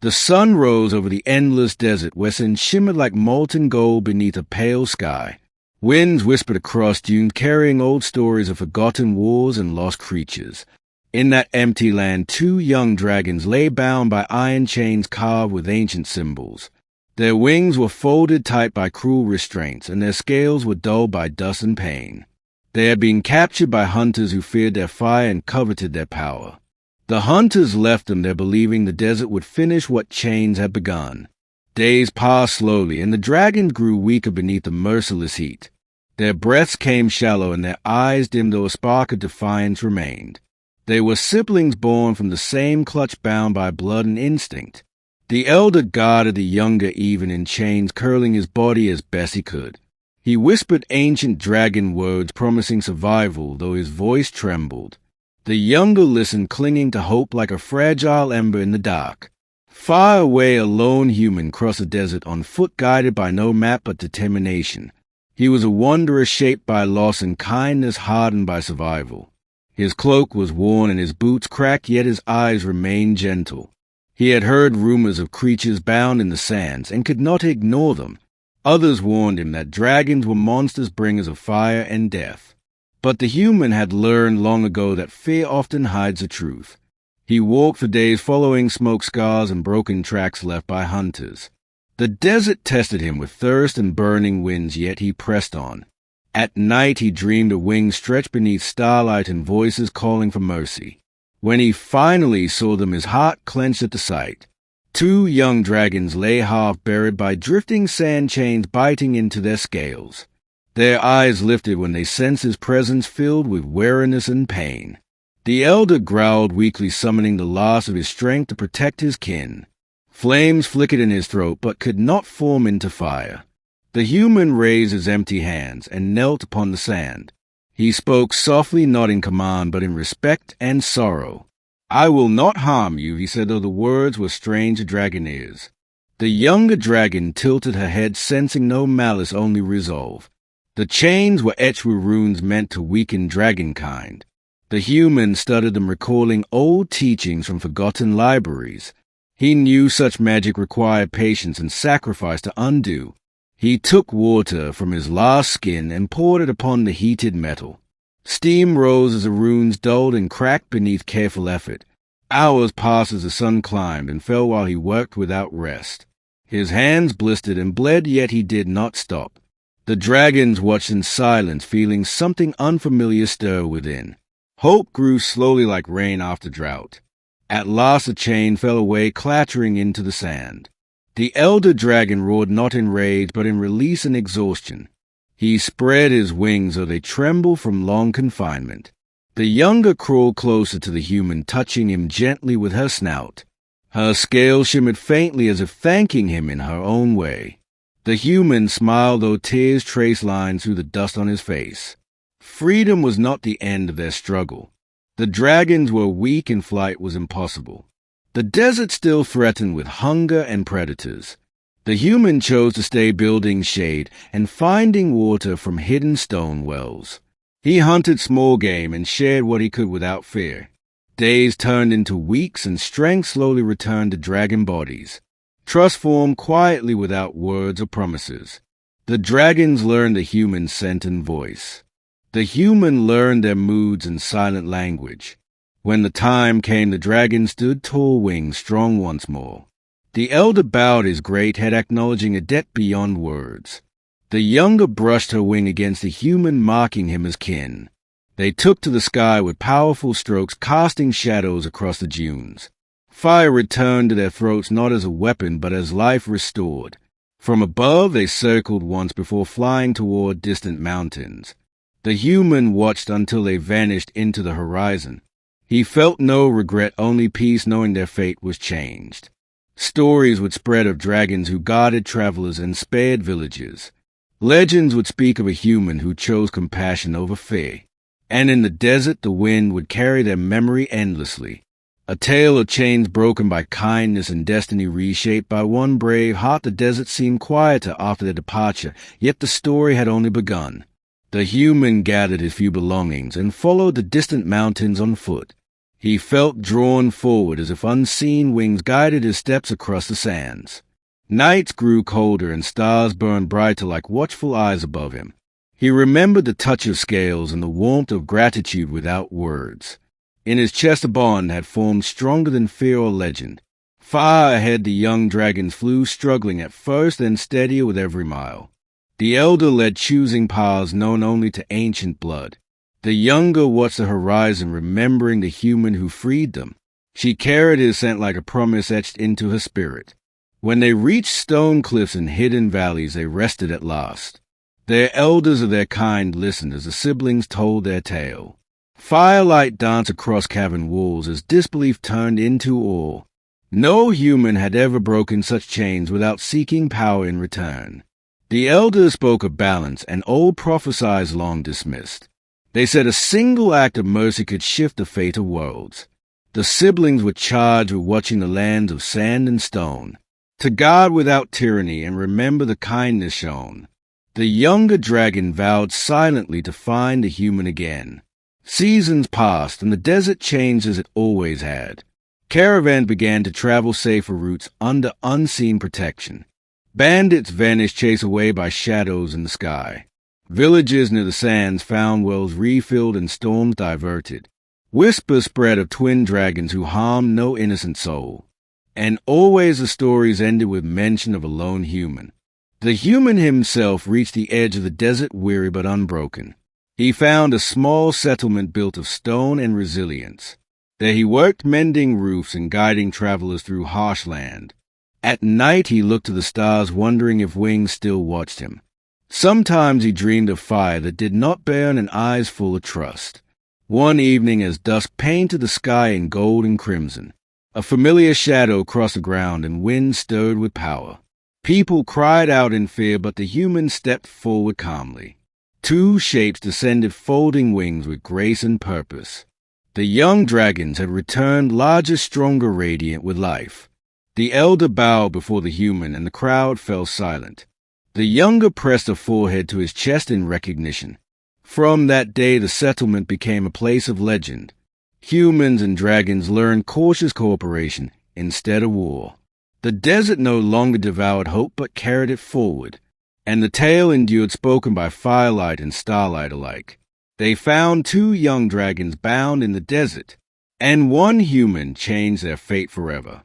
The sun rose over the endless desert where sun shimmered like molten gold beneath a pale sky. Winds whispered across dunes carrying old stories of forgotten wars and lost creatures. In that empty land, 2 young dragons lay bound by iron chains carved with ancient symbols. Their wings were folded tight by cruel restraints, and their scales were dulled by dust and pain. They had been captured by hunters who feared their fire and coveted their power. The hunters left them there believing the desert would finish what chains had begun. Days passed slowly, and the dragons grew weaker beneath the merciless heat. Their breaths came shallow, and their eyes dimmed though a spark of defiance remained. They were siblings born from the same clutch bound by blood and instinct. The elder guarded the younger even in chains, curling his body as best he could. He whispered ancient dragon words promising survival, though his voice trembled. The younger listened, clinging to hope like a fragile ember in the dark. Far away, a lone human crossed the desert on foot, guided by no map but determination. He was a wanderer shaped by loss and kindness hardened by survival. His cloak was worn and his boots cracked, yet his eyes remained gentle. He had heard rumors of creatures bound in the sands and could not ignore them. Others warned him that dragons were monsters, bringers of fire and death. But the human had learned long ago that fear often hides the truth. He walked for days following smoke scars and broken tracks left by hunters. The desert tested him with thirst and burning winds, yet he pressed on. At night he dreamed of wings stretched beneath starlight and voices calling for mercy. When he finally saw them, his heart clenched at the sight. 2 young dragons lay half buried by drifting sand chains biting into their scales. Their eyes lifted when they sensed his presence, filled with weariness and pain. The elder growled weakly, summoning the last of his strength to protect his kin. Flames flickered in his throat but could not form into fire. The human raised his empty hands and knelt upon the sand. He spoke softly, not in command, but in respect and sorrow. "I will not harm you," he said, though the words were strange to dragon ears. The younger dragon tilted her head, sensing no malice, only resolve. The chains were etched with runes meant to weaken dragonkind. The human studied them, recalling old teachings from forgotten libraries. He knew such magic required patience and sacrifice to undo. He took water from his last skin and poured it upon the heated metal. Steam rose as the runes dulled and cracked beneath careful effort. Hours passed as the sun climbed and fell while he worked without rest. His hands blistered and bled, yet he did not stop. The dragons watched in silence, feeling something unfamiliar stir within. Hope grew slowly like rain after drought. At last the chain fell away, clattering into the sand. The elder dragon roared not in rage, but in release and exhaustion. He spread his wings, though they trembled from long confinement. The younger crawled closer to the human, touching him gently with her snout. Her scales shimmered faintly as if thanking him in her own way. The human smiled, though tears traced lines through the dust on his face. Freedom was not the end of their struggle. The dragons were weak and flight was impossible. The desert still threatened with hunger and predators. The human chose to stay, building shade and finding water from hidden stone wells. He hunted small game and shared what he could without fear. Days turned into weeks and strength slowly returned to dragon bodies. Trust formed quietly without words or promises. The dragons learned the human scent and voice. The human learned their moods and silent language. When the time came, the dragon stood tall, wings strong once more. The elder bowed his great head, acknowledging a debt beyond words. The younger brushed her wing against the human, marking him as kin. They took to the sky with powerful strokes, casting shadows across the dunes. Fire returned to their throats not as a weapon, but as life restored. From above they circled once before flying toward distant mountains. The human watched until they vanished into the horizon. He felt no regret, only peace, knowing their fate was changed. Stories would spread of dragons who guarded travelers and spared villages. Legends would speak of a human who chose compassion over fear. And in the desert, the wind would carry their memory endlessly. A tale of chains broken by kindness and destiny reshaped by one brave heart. The desert seemed quieter after their departure, yet the story had only begun. The human gathered his few belongings and followed the distant mountains on foot. He felt drawn forward as if unseen wings guided his steps across the sands. Nights grew colder and stars burned brighter like watchful eyes above him. He remembered the touch of scales and the warmth of gratitude without words. In his chest a bond had formed stronger than fear or legend. Far ahead the young dragons flew, struggling at first, then steadier with every mile. The elder led, choosing paths known only to ancient blood. The younger watched the horizon, remembering the human who freed them. She carried his scent like a promise etched into her spirit. When they reached stone cliffs and hidden valleys, they rested at last. Their elders of their kind listened as the siblings told their tale. Firelight danced across cavern walls as disbelief turned into awe. No human had ever broken such chains without seeking power in return. The elders spoke of balance, and old prophecies long dismissed. They said a single act of mercy could shift the fate of worlds. The siblings were charged with watching the lands of sand and stone, to guard without tyranny and remember the kindness shown. The younger dragon vowed silently to find the human again. Seasons passed, and the desert changed as it always had. Caravans began to travel safer routes under unseen protection. Bandits vanished, chased away by shadows in the sky. Villages near the sands found wells refilled and storms diverted. Whispers spread of twin dragons who harmed no innocent soul. And always the stories ended with mention of a lone human. The human himself reached the edge of the desert, weary but unbroken. He found a small settlement built of stone and resilience. There he worked, mending roofs and guiding travelers through harsh land. At night he looked to the stars, wondering if wings still watched him. Sometimes he dreamed of fire that did not burn and eyes full of trust. One evening, as dusk painted the sky in gold and crimson, a familiar shadow crossed the ground and wind stirred with power. People cried out in fear, but the human stepped forward calmly. Two shapes descended, folding wings with grace and purpose. The young dragons had returned, larger, stronger, radiant with life. The elder bowed before the human, and the crowd fell silent. The younger pressed a forehead to his chest in recognition. From that day, the settlement became a place of legend. Humans and dragons learned cautious cooperation instead of war. The desert no longer devoured hope, but carried it forward. And the tale endured, spoken by firelight and starlight alike. They found two young dragons bound in the desert, and one human changed their fate forever.